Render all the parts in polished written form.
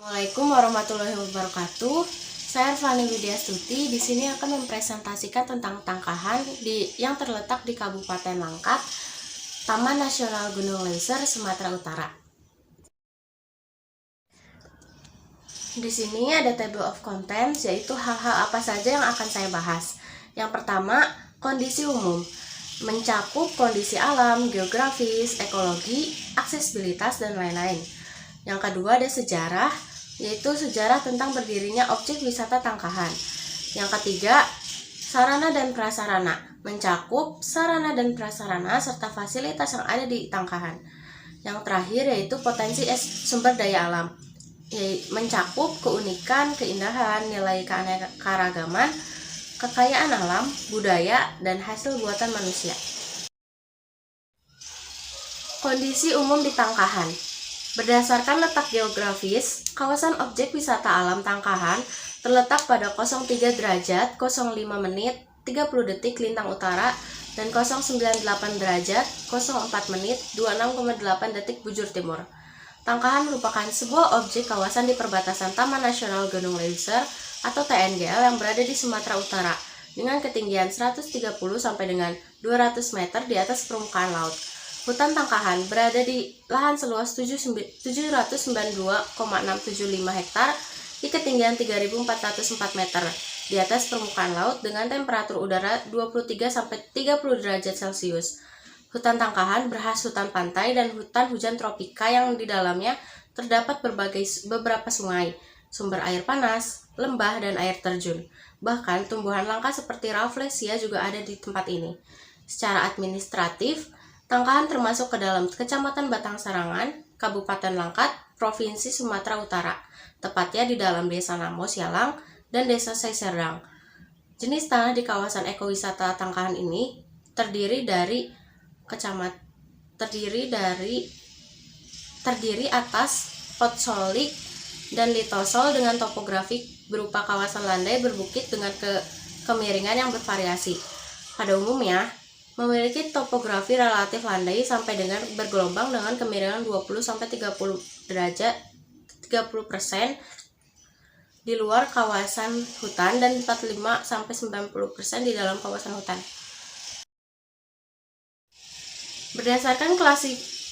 Assalamualaikum warahmatullahi wabarakatuh. Saya Fani Widyastuti di sini akan mempresentasikan tentang tangkahan yang terletak di Kabupaten Langkat, Taman Nasional Gunung Leuser, Sumatera Utara. Di sini ada table of contents, yaitu hal-hal apa saja yang akan saya bahas. Yang pertama, kondisi umum, mencakup kondisi alam, geografis, ekologi, aksesibilitas, dan lain-lain. Yang kedua ada sejarah, yaitu sejarah tentang berdirinya objek wisata Tangkahan. Yang ketiga, sarana dan prasarana, mencakup sarana dan prasarana serta fasilitas yang ada di Tangkahan. Yang terakhir yaitu potensi sumber daya alam, mencakup keunikan, keindahan, nilai keanekaragaman, kekayaan alam, budaya, dan hasil buatan manusia. Kondisi umum di Tangkahan. Berdasarkan letak geografis, kawasan objek wisata alam Tangkahan terletak pada 03 derajat 05 menit 30 detik lintang utara dan 098 derajat 04 menit 26,8 detik bujur timur. Tangkahan merupakan sebuah objek kawasan di perbatasan Taman Nasional Gunung Leuser atau TNGL yang berada di Sumatera Utara dengan ketinggian 130 sampai dengan 200 meter di atas permukaan laut. Hutan Tangkahan berada di lahan seluas 792,675 hektar di ketinggian 3.404 meter di atas permukaan laut dengan temperatur udara 23-30 derajat Celcius. Hutan Tangkahan berkhas hutan pantai dan hutan hujan tropika yang di dalamnya terdapat beberapa sungai, sumber air panas, lembah, dan air terjun. Bahkan tumbuhan langka seperti Rafflesia juga ada di tempat ini. Secara administratif, Tangkahan termasuk ke dalam Kecamatan Batang Sarangan, Kabupaten Langkat, Provinsi Sumatera Utara, tepatnya di dalam Desa Namo Sialang dan Desa Seiserdang. Jenis tanah di kawasan ekowisata Tangkahan ini terdiri atas potsolik dan litosol dengan topografi berupa kawasan landai berbukit dengan kemiringan yang bervariasi. Pada umumnya, memiliki topografi relatif landai sampai dengan bergelombang dengan kemiringan 20-30% di luar kawasan hutan dan 45-90% di dalam kawasan hutan. Berdasarkan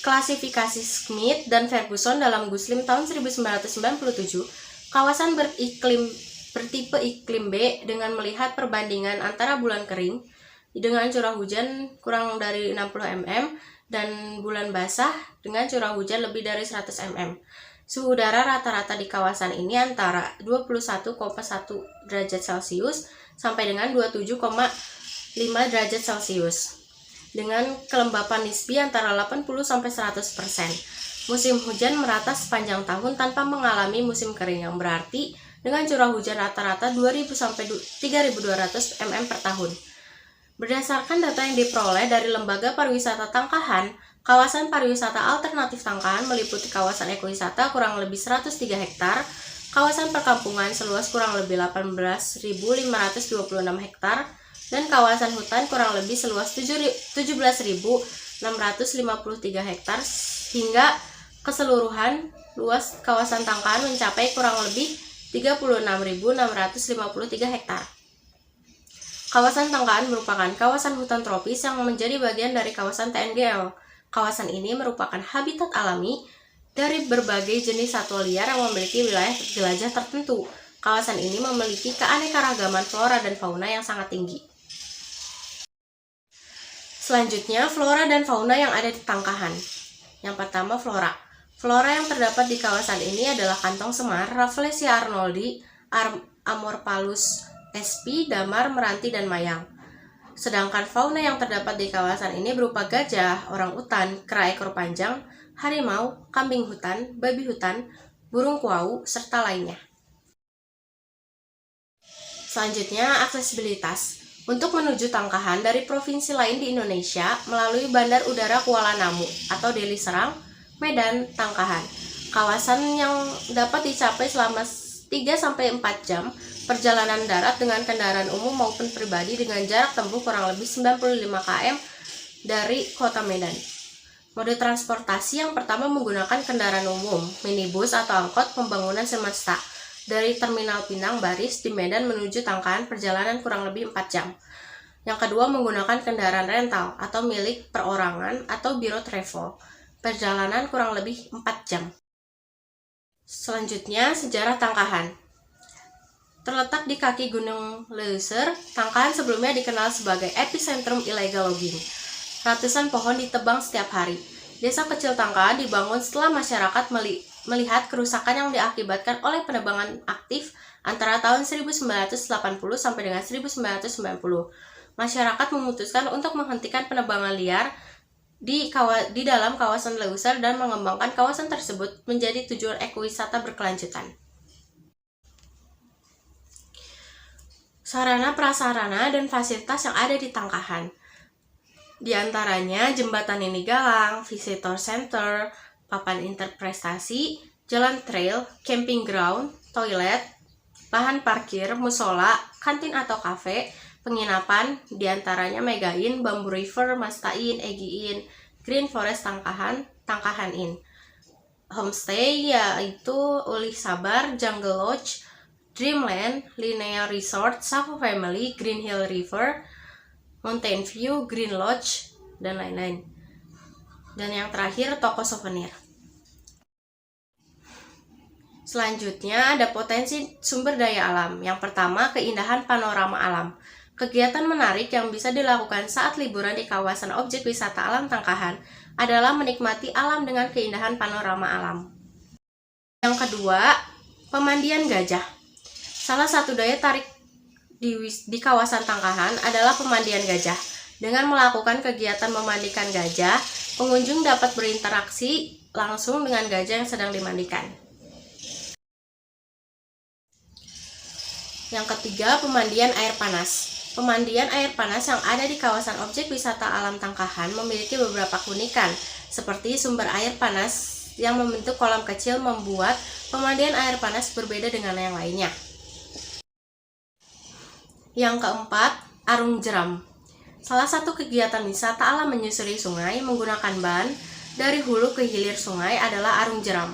klasifikasi Smith dan Ferguson dalam Guslim tahun 1997, kawasan bertipe iklim B dengan melihat perbandingan antara bulan kering dengan curah hujan kurang dari 60 mm dan bulan basah dengan curah hujan lebih dari 100 mm. Suhu udara rata-rata di kawasan ini antara 21,1 derajat Celcius sampai dengan 27,5 derajat Celcius. Dengan kelembapan nisbi antara 80-100%. Musim hujan merata sepanjang tahun tanpa mengalami musim kering yang berarti dengan curah hujan rata-rata 2.000-3.200 mm per tahun. Berdasarkan data yang diperoleh dari Lembaga Pariwisata Tangkahan, kawasan pariwisata alternatif Tangkahan meliputi kawasan ekowisata kurang lebih 103 hektar, kawasan perkampungan seluas kurang lebih 18.526 hektar, dan kawasan hutan kurang lebih seluas 17.653 hektar, hingga keseluruhan luas kawasan Tangkahan mencapai kurang lebih 36.653 hektar. Kawasan Tangkahan merupakan kawasan hutan tropis yang menjadi bagian dari kawasan TNGL. Kawasan ini merupakan habitat alami dari berbagai jenis satwa liar yang memiliki wilayah jelajah tertentu. Kawasan ini memiliki keanekaragaman flora dan fauna yang sangat tinggi. Selanjutnya, flora dan fauna yang ada di Tangkahan. Yang pertama, flora. Flora yang terdapat di kawasan ini adalah kantong semar, Rafflesia arnoldi, Amorphalus sp, damar, meranti, dan mayang. Sedangkan fauna yang terdapat di kawasan ini berupa gajah, orang utan, kera ekor panjang, harimau, kambing hutan, babi hutan, burung kuau, serta lainnya. Selanjutnya, aksesibilitas. Untuk menuju Tangkahan dari provinsi lain di Indonesia melalui Bandar Udara Kuala Namu atau Deli Serang, Medan, Tangkahan. Kawasan yang dapat dicapai selama 3-4 jam perjalanan darat dengan kendaraan umum maupun pribadi dengan jarak tempuh kurang lebih 95 km dari kota Medan. Mode transportasi yang pertama menggunakan kendaraan umum, minibus atau angkot pembangunan semesta. Dari Terminal Pinang Baris di Medan menuju Tangkahan perjalanan kurang lebih 4 jam. Yang kedua menggunakan kendaraan rental atau milik perorangan atau biro travel. Perjalanan kurang lebih 4 jam. Selanjutnya, sejarah Tangkahan. Terletak di kaki Gunung Leuser, Tangkahan sebelumnya dikenal sebagai epicentrum illegal logging. Ratusan pohon ditebang setiap hari. Desa kecil Tangkahan dibangun setelah masyarakat melihat kerusakan yang diakibatkan oleh penebangan aktif antara tahun 1980 sampai dengan 1990. Masyarakat memutuskan untuk menghentikan penebangan liar di dalam kawasan Leuser dan mengembangkan kawasan tersebut menjadi tujuan ekowisata berkelanjutan. Sarana prasarana dan fasilitas yang ada di Tangkahan. Di antaranya jembatan Nini Galang, visitor center, papan interpretasi, jalan trail, camping ground, toilet, lahan parkir, musola, kantin atau kafe, penginapan, di antaranya Mega Inn, Bamboo River, Masta Inn, Egi Inn, Green Forest Tangkahan, Tangkahan Inn. Homestay yaitu Ulih Sabar, Jungle Lodge, Dreamland, Linear Resort, Savo Family, Green Hill River, Mountain View, Green Lodge, dan lain-lain. Dan yang terakhir, toko souvenir. Selanjutnya ada potensi sumber daya alam. Yang pertama, keindahan panorama alam. Kegiatan menarik yang bisa dilakukan saat liburan di kawasan objek wisata alam Tangkahan adalah menikmati alam dengan keindahan panorama alam. Yang kedua, pemandian gajah. Salah satu daya tarik di kawasan Tangkahan adalah pemandian gajah. Dengan melakukan kegiatan memandikan gajah, pengunjung dapat berinteraksi langsung dengan gajah yang sedang dimandikan. Yang ketiga, pemandian air panas. Pemandian air panas yang ada di kawasan objek wisata alam Tangkahan memiliki beberapa keunikan, seperti sumber air panas yang membentuk kolam kecil membuat pemandian air panas berbeda dengan yang lainnya. Yang keempat, arung jeram. Salah satu kegiatan wisata alam menyusuri sungai menggunakan ban dari hulu ke hilir sungai adalah arung jeram.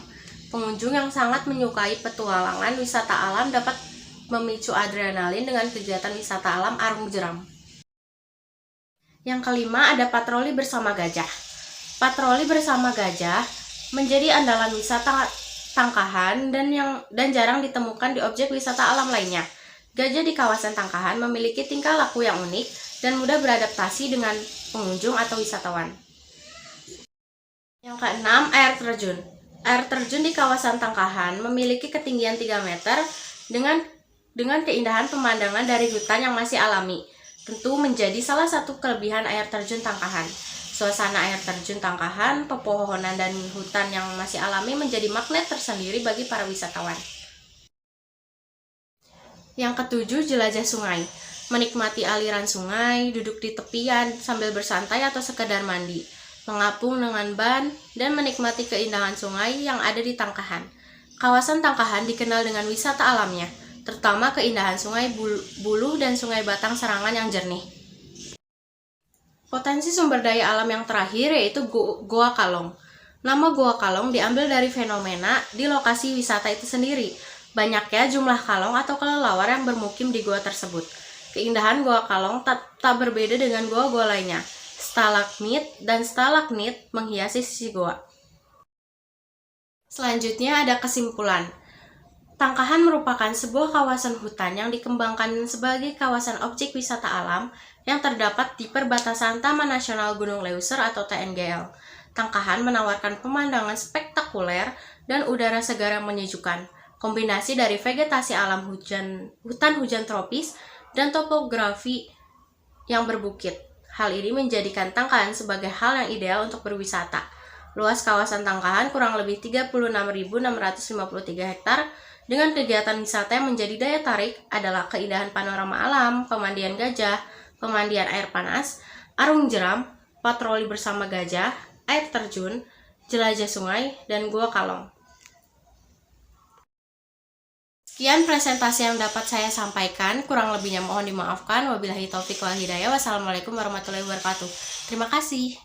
Pengunjung yang sangat menyukai petualangan wisata alam dapat memicu adrenalin dengan kegiatan wisata alam arung jeram. Yang kelima, ada patroli bersama gajah. Patroli bersama gajah menjadi andalan wisata Tangkahan dan jarang ditemukan di objek wisata alam lainnya. Gajah di kawasan Tangkahan memiliki tingkah laku yang unik dan mudah beradaptasi dengan pengunjung atau wisatawan. Yang keenam, air terjun. Air terjun di kawasan Tangkahan memiliki ketinggian 3 meter dengan keindahan pemandangan dari hutan yang masih alami. Tentu menjadi salah satu kelebihan air terjun Tangkahan. Suasana air terjun Tangkahan, pepohonan dan hutan yang masih alami menjadi magnet tersendiri bagi para wisatawan. Yang ketujuh, jelajah sungai. Menikmati aliran sungai, duduk di tepian sambil bersantai atau sekedar mandi, mengapung dengan ban, dan menikmati keindahan sungai yang ada di Tangkahan. Kawasan Tangkahan dikenal dengan wisata alamnya, terutama keindahan sungai Buluh dan sungai Batang Serangan yang jernih. Potensi sumber daya alam yang terakhir yaitu Goa Kalong. Nama Goa Kalong diambil dari fenomena di lokasi wisata itu sendiri. Banyaknya jumlah kalong atau kelelawar yang bermukim di gua tersebut. Keindahan Goa Kalong tak berbeda dengan goa-goa lainnya. Stalagmit dan stalagmit menghiasi sisi goa. Selanjutnya ada kesimpulan. Tangkahan merupakan sebuah kawasan hutan yang dikembangkan sebagai kawasan objek wisata alam yang terdapat di perbatasan Taman Nasional Gunung Leuser atau TNGL. Tangkahan menawarkan pemandangan spektakuler dan udara segar yang menyejukkan. Kombinasi dari vegetasi alam hutan hujan tropis dan topografi yang berbukit. Hal ini menjadikan Tangkahan sebagai hal yang ideal untuk berwisata. Luas kawasan Tangkahan kurang lebih 36.653 hektar. Dengan kegiatan wisata yang menjadi daya tarik adalah keindahan panorama alam, pemandian gajah, pemandian air panas, arung jeram, patroli bersama gajah, air terjun, jelajah sungai, dan Goa Kalong. Sekian presentasi yang dapat saya sampaikan, kurang lebihnya mohon dimaafkan. Wabillahi taufiq wal hidayah. Wassalamualaikum warahmatullahi wabarakatuh. Terima kasih.